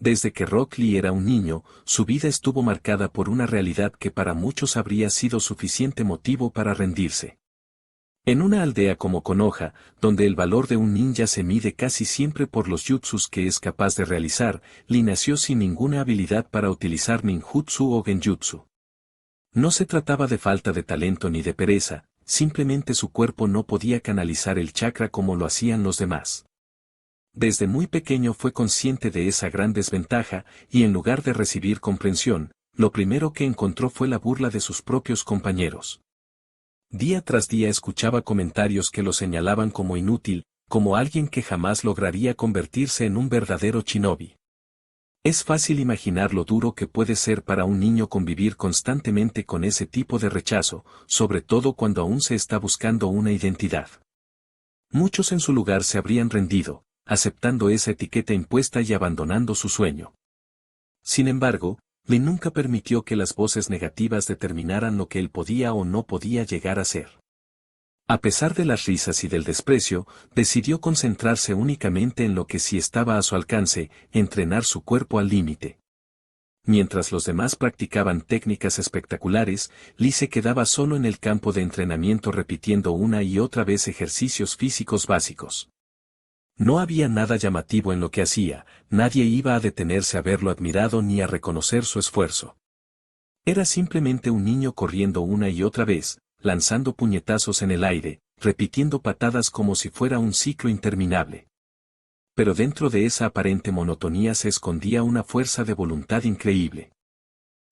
Desde que Rock Lee era un niño, su vida estuvo marcada por una realidad que para muchos habría sido suficiente motivo para rendirse. En una aldea como Konoha, donde el valor de un ninja se mide casi siempre por los jutsus que es capaz de realizar, Lee nació sin ninguna habilidad para utilizar ninjutsu o genjutsu. No se trataba de falta de talento ni de pereza, simplemente su cuerpo no podía canalizar el chakra como lo hacían los demás. Desde muy pequeño fue consciente de esa gran desventaja, y en lugar de recibir comprensión, lo primero que encontró fue la burla de sus propios compañeros. Día tras día escuchaba comentarios que lo señalaban como inútil, como alguien que jamás lograría convertirse en un verdadero shinobi. Es fácil imaginar lo duro que puede ser para un niño convivir constantemente con ese tipo de rechazo, sobre todo cuando aún se está buscando una identidad. Muchos en su lugar se habrían rendido, aceptando esa etiqueta impuesta y abandonando su sueño. Sin embargo, Lee nunca permitió que las voces negativas determinaran lo que él podía o no podía llegar a ser. A pesar de las risas y del desprecio, decidió concentrarse únicamente en lo que sí estaba a su alcance, entrenar su cuerpo al límite. Mientras los demás practicaban técnicas espectaculares, Lee se quedaba solo en el campo de entrenamiento repitiendo una y otra vez ejercicios físicos básicos. No había nada llamativo en lo que hacía, nadie iba a detenerse a verlo admirado ni a reconocer su esfuerzo. Era simplemente un niño corriendo una y otra vez, lanzando puñetazos en el aire, repitiendo patadas como si fuera un ciclo interminable. Pero dentro de esa aparente monotonía se escondía una fuerza de voluntad increíble.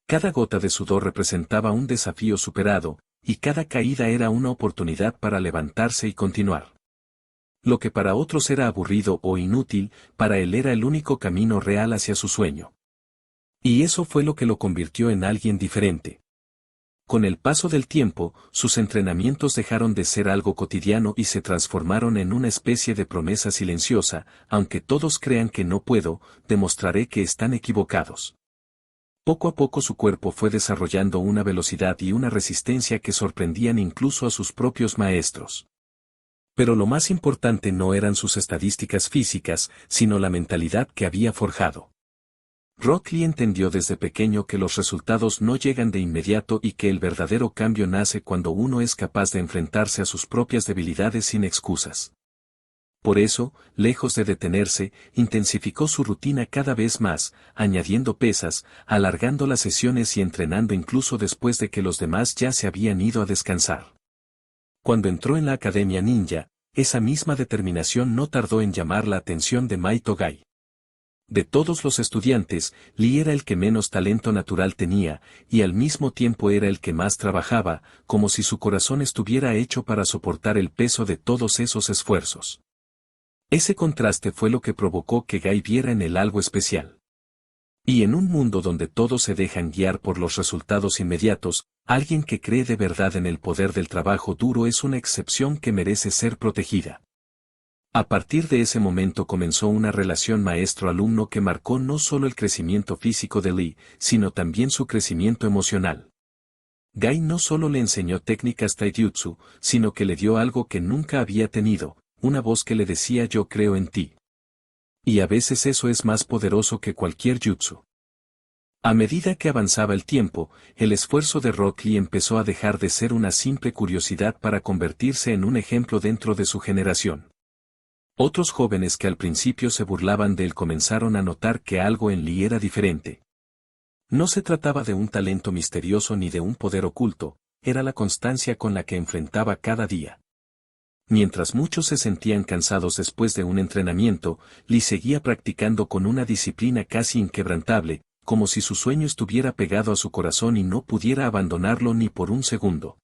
Cada gota de sudor representaba un desafío superado, y cada caída era una oportunidad para levantarse y continuar. Lo que para otros era aburrido o inútil, para él era el único camino real hacia su sueño. Y eso fue lo que lo convirtió en alguien diferente. Con el paso del tiempo, sus entrenamientos dejaron de ser algo cotidiano y se transformaron en una especie de promesa silenciosa: aunque todos crean que no puedo, demostraré que están equivocados. Poco a poco su cuerpo fue desarrollando una velocidad y una resistencia que sorprendían incluso a sus propios maestros. Pero lo más importante no eran sus estadísticas físicas, sino la mentalidad que había forjado. Rock Lee entendió desde pequeño que los resultados no llegan de inmediato y que el verdadero cambio nace cuando uno es capaz de enfrentarse a sus propias debilidades sin excusas. Por eso, lejos de detenerse, intensificó su rutina cada vez más, añadiendo pesas, alargando las sesiones y entrenando incluso después de que los demás ya se habían ido a descansar. Cuando entró en la Academia Ninja, esa misma determinación no tardó en llamar la atención de Maito Gai. De todos los estudiantes, Lee era el que menos talento natural tenía, y al mismo tiempo era el que más trabajaba, como si su corazón estuviera hecho para soportar el peso de todos esos esfuerzos. Ese contraste fue lo que provocó que Gai viera en él algo especial. Y en un mundo donde todos se dejan guiar por los resultados inmediatos, alguien que cree de verdad en el poder del trabajo duro es una excepción que merece ser protegida. A partir de ese momento comenzó una relación maestro-alumno que marcó no solo el crecimiento físico de Lee, sino también su crecimiento emocional. Gai no solo le enseñó técnicas taijutsu, sino que le dio algo que nunca había tenido: una voz que le decía «yo creo en ti». Y a veces eso es más poderoso que cualquier jutsu. A medida que avanzaba el tiempo, el esfuerzo de Rock Lee empezó a dejar de ser una simple curiosidad para convertirse en un ejemplo dentro de su generación. Otros jóvenes que al principio se burlaban de él comenzaron a notar que algo en Lee era diferente. No se trataba de un talento misterioso ni de un poder oculto, era la constancia con la que enfrentaba cada día. Mientras muchos se sentían cansados después de un entrenamiento, Lee seguía practicando con una disciplina casi inquebrantable, como si su sueño estuviera pegado a su corazón y no pudiera abandonarlo ni por un segundo.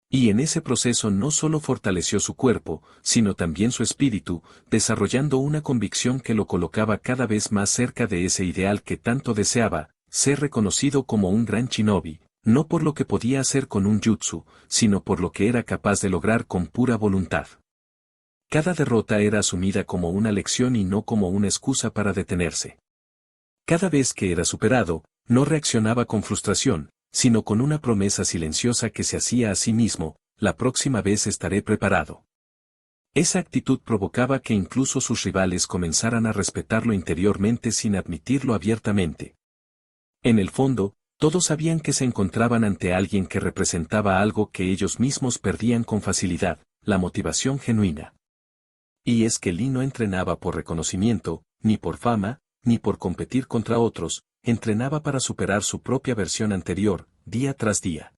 Y en ese proceso no solo fortaleció su cuerpo, sino también su espíritu, desarrollando una convicción que lo colocaba cada vez más cerca de ese ideal que tanto deseaba: ser reconocido como un gran shinobi, no por lo que podía hacer con un jutsu, sino por lo que era capaz de lograr con pura voluntad. Cada derrota era asumida como una lección y no como una excusa para detenerse. Cada vez que era superado, no reaccionaba con frustración, sino con una promesa silenciosa que se hacía a sí mismo: la próxima vez estaré preparado. Esa actitud provocaba que incluso sus rivales comenzaran a respetarlo interiormente sin admitirlo abiertamente. En el fondo, todos sabían que se encontraban ante alguien que representaba algo que ellos mismos perdían con facilidad, la motivación genuina. Y es que Lee no entrenaba por reconocimiento, ni por fama, ni por competir contra otros, entrenaba para superar su propia versión anterior, día tras día.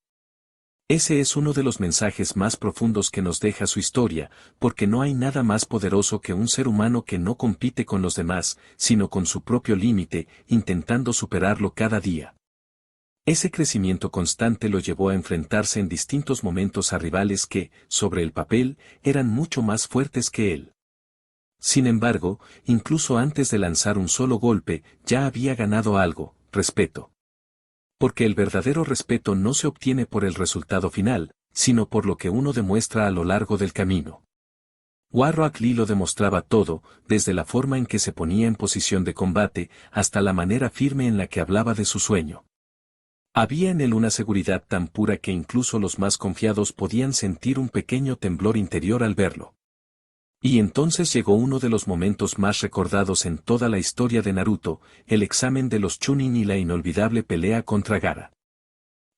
Ese es uno de los mensajes más profundos que nos deja su historia, porque no hay nada más poderoso que un ser humano que no compite con los demás, sino con su propio límite, intentando superarlo cada día. Ese crecimiento constante lo llevó a enfrentarse en distintos momentos a rivales que, sobre el papel, eran mucho más fuertes que él. Sin embargo, incluso antes de lanzar un solo golpe, ya había ganado algo, respeto. Porque el verdadero respeto no se obtiene por el resultado final, sino por lo que uno demuestra a lo largo del camino. Warrock Lee lo demostraba todo, desde la forma en que se ponía en posición de combate, hasta la manera firme en la que hablaba de su sueño. Había en él una seguridad tan pura que incluso los más confiados podían sentir un pequeño temblor interior al verlo. Y entonces llegó uno de los momentos más recordados en toda la historia de Naruto, el examen de los Chunin y la inolvidable pelea contra Gaara.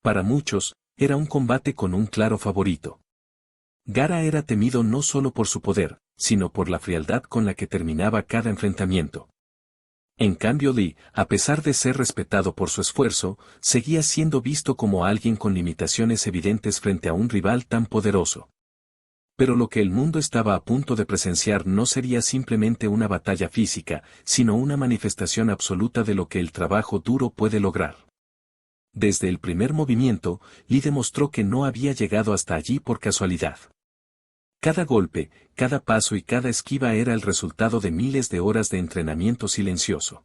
Para muchos, era un combate con un claro favorito. Gaara era temido no solo por su poder, sino por la frialdad con la que terminaba cada enfrentamiento. En cambio Lee, a pesar de ser respetado por su esfuerzo, seguía siendo visto como alguien con limitaciones evidentes frente a un rival tan poderoso. Pero lo que el mundo estaba a punto de presenciar no sería simplemente una batalla física, sino una manifestación absoluta de lo que el trabajo duro puede lograr. Desde el primer movimiento, Lee demostró que no había llegado hasta allí por casualidad. Cada golpe, cada paso y cada esquiva era el resultado de miles de horas de entrenamiento silencioso.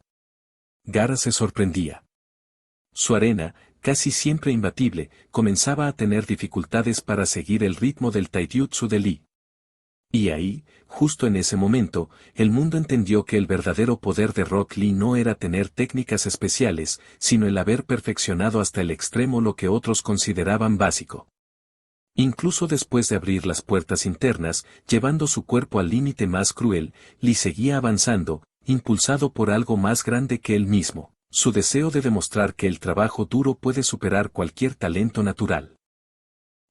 Gaara se sorprendía. Su arena, casi siempre imbatible, comenzaba a tener dificultades para seguir el ritmo del taijutsu de Lee. Y ahí, justo en ese momento, el mundo entendió que el verdadero poder de Rock Lee no era tener técnicas especiales, sino el haber perfeccionado hasta el extremo lo que otros consideraban básico. Incluso después de abrir las puertas internas, llevando su cuerpo al límite más cruel, Lee seguía avanzando, impulsado por algo más grande que él mismo, su deseo de demostrar que el trabajo duro puede superar cualquier talento natural.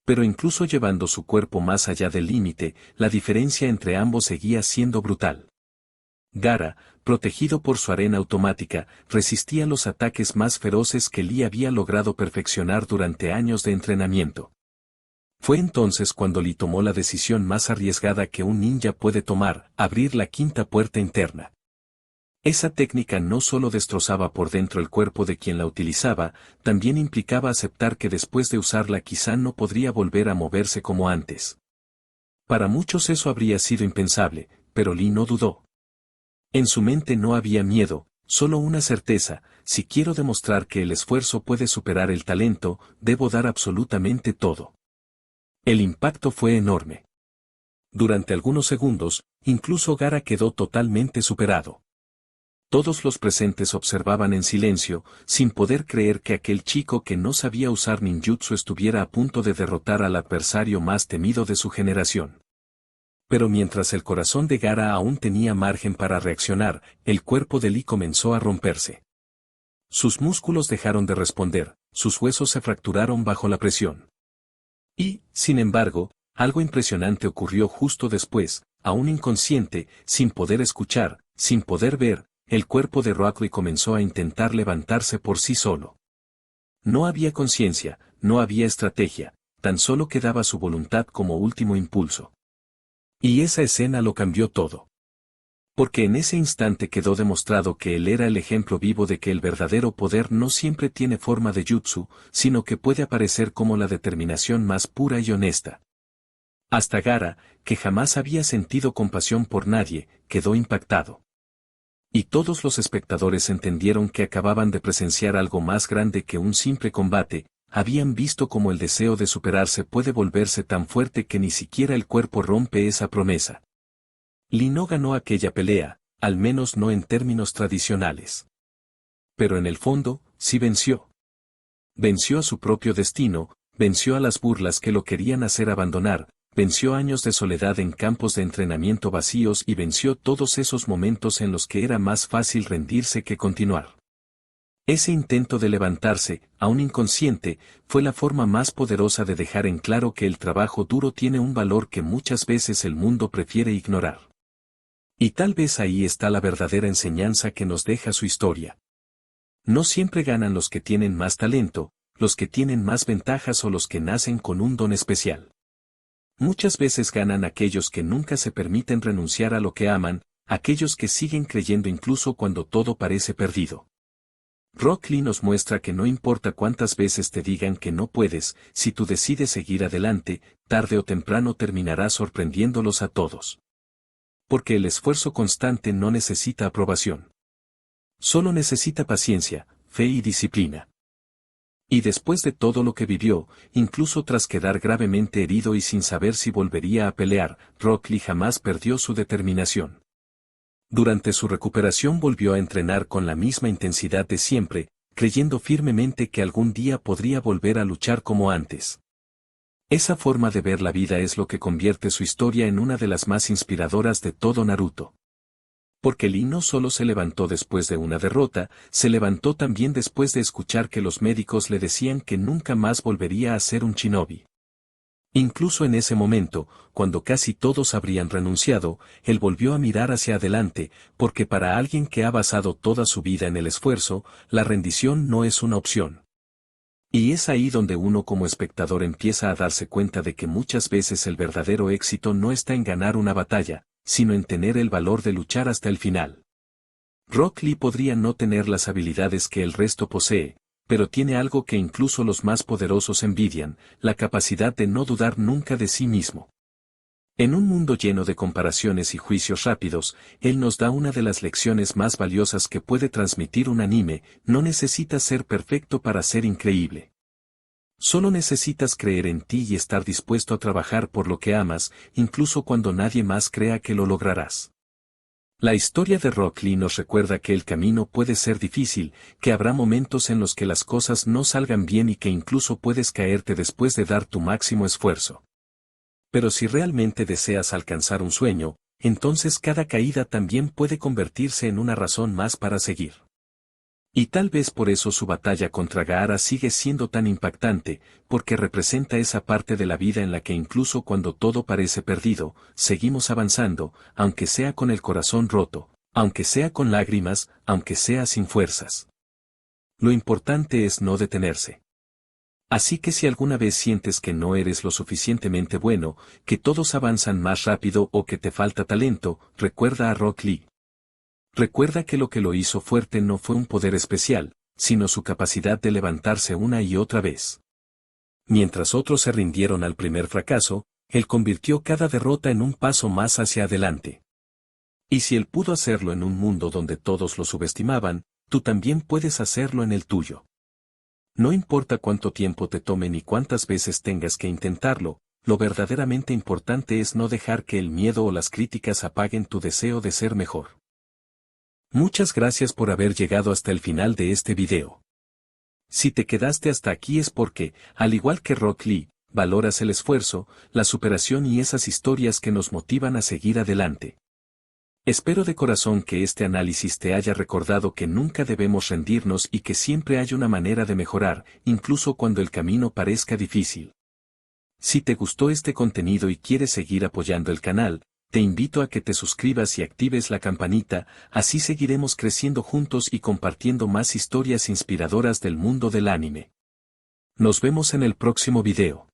Pero incluso llevando su cuerpo más allá del límite, la diferencia entre ambos seguía siendo brutal. Gaara, protegido por su arena automática, resistía los ataques más feroces que Lee había logrado perfeccionar durante años de entrenamiento. Fue entonces cuando Lee tomó la decisión más arriesgada que un ninja puede tomar, abrir la quinta puerta interna. Esa técnica no solo destrozaba por dentro el cuerpo de quien la utilizaba, también implicaba aceptar que después de usarla quizá no podría volver a moverse como antes. Para muchos eso habría sido impensable, pero Lee no dudó. En su mente no había miedo, solo una certeza: si quiero demostrar que el esfuerzo puede superar el talento, debo dar absolutamente todo. El impacto fue enorme. Durante algunos segundos, incluso Gaara quedó totalmente superado. Todos los presentes observaban en silencio, sin poder creer que aquel chico que no sabía usar ninjutsu estuviera a punto de derrotar al adversario más temido de su generación. Pero mientras el corazón de Gaara aún tenía margen para reaccionar, el cuerpo de Lee comenzó a romperse. Sus músculos dejaron de responder, sus huesos se fracturaron bajo la presión. Y, sin embargo, algo impresionante ocurrió justo después, aún inconsciente, sin poder escuchar, sin poder ver, el cuerpo de Rock Lee comenzó a intentar levantarse por sí solo. No había conciencia, no había estrategia, tan solo quedaba su voluntad como último impulso. Y esa escena lo cambió todo. Porque en ese instante quedó demostrado que él era el ejemplo vivo de que el verdadero poder no siempre tiene forma de jutsu, sino que puede aparecer como la determinación más pura y honesta. Hasta Gaara, que jamás había sentido compasión por nadie, quedó impactado. Y todos los espectadores entendieron que acababan de presenciar algo más grande que un simple combate, habían visto cómo el deseo de superarse puede volverse tan fuerte que ni siquiera el cuerpo rompe esa promesa. Lee no ganó aquella pelea, al menos no en términos tradicionales. Pero en el fondo, sí venció. Venció a su propio destino, venció a las burlas que lo querían hacer abandonar, venció años de soledad en campos de entrenamiento vacíos y venció todos esos momentos en los que era más fácil rendirse que continuar. Ese intento de levantarse, aún inconsciente, fue la forma más poderosa de dejar en claro que el trabajo duro tiene un valor que muchas veces el mundo prefiere ignorar. Y tal vez ahí está la verdadera enseñanza que nos deja su historia. No siempre ganan los que tienen más talento, los que tienen más ventajas o los que nacen con un don especial. Muchas veces ganan aquellos que nunca se permiten renunciar a lo que aman, aquellos que siguen creyendo incluso cuando todo parece perdido. Rock Lee nos muestra que no importa cuántas veces te digan que no puedes, si tú decides seguir adelante, tarde o temprano terminarás sorprendiéndolos a todos. Porque el esfuerzo constante no necesita aprobación. Solo necesita paciencia, fe y disciplina. Y después de todo lo que vivió, incluso tras quedar gravemente herido y sin saber si volvería a pelear, Rock Lee jamás perdió su determinación. Durante su recuperación volvió a entrenar con la misma intensidad de siempre, creyendo firmemente que algún día podría volver a luchar como antes. Esa forma de ver la vida es lo que convierte su historia en una de las más inspiradoras de todo Naruto. Porque Lee no solo se levantó después de una derrota, se levantó también después de escuchar que los médicos le decían que nunca más volvería a ser un shinobi. Incluso en ese momento, cuando casi todos habrían renunciado, él volvió a mirar hacia adelante, porque para alguien que ha basado toda su vida en el esfuerzo, la rendición no es una opción. Y es ahí donde uno como espectador empieza a darse cuenta de que muchas veces el verdadero éxito no está en ganar una batalla, sino en tener el valor de luchar hasta el final. Rock Lee podría no tener las habilidades que el resto posee, pero tiene algo que incluso los más poderosos envidian, la capacidad de no dudar nunca de sí mismo. En un mundo lleno de comparaciones y juicios rápidos, él nos da una de las lecciones más valiosas que puede transmitir un anime: no necesitas ser perfecto para ser increíble. Solo necesitas creer en ti y estar dispuesto a trabajar por lo que amas, incluso cuando nadie más crea que lo lograrás. La historia de Rock Lee nos recuerda que el camino puede ser difícil, que habrá momentos en los que las cosas no salgan bien y que incluso puedes caerte después de dar tu máximo esfuerzo. Pero si realmente deseas alcanzar un sueño, entonces cada caída también puede convertirse en una razón más para seguir. Y tal vez por eso su batalla contra Gaara sigue siendo tan impactante, porque representa esa parte de la vida en la que incluso cuando todo parece perdido, seguimos avanzando, aunque sea con el corazón roto, aunque sea con lágrimas, aunque sea sin fuerzas. Lo importante es no detenerse. Así que si alguna vez sientes que no eres lo suficientemente bueno, que todos avanzan más rápido o que te falta talento, recuerda a Rock Lee. Recuerda que lo hizo fuerte no fue un poder especial, sino su capacidad de levantarse una y otra vez. Mientras otros se rindieron al primer fracaso, él convirtió cada derrota en un paso más hacia adelante. Y si él pudo hacerlo en un mundo donde todos lo subestimaban, tú también puedes hacerlo en el tuyo. No importa cuánto tiempo te tome ni cuántas veces tengas que intentarlo, lo verdaderamente importante es no dejar que el miedo o las críticas apaguen tu deseo de ser mejor. Muchas gracias por haber llegado hasta el final de este video. Si te quedaste hasta aquí es porque, al igual que Rock Lee, valoras el esfuerzo, la superación y esas historias que nos motivan a seguir adelante. Espero de corazón que este análisis te haya recordado que nunca debemos rendirnos y que siempre hay una manera de mejorar, incluso cuando el camino parezca difícil. Si te gustó este contenido y quieres seguir apoyando el canal, te invito a que te suscribas y actives la campanita, así seguiremos creciendo juntos y compartiendo más historias inspiradoras del mundo del anime. Nos vemos en el próximo video.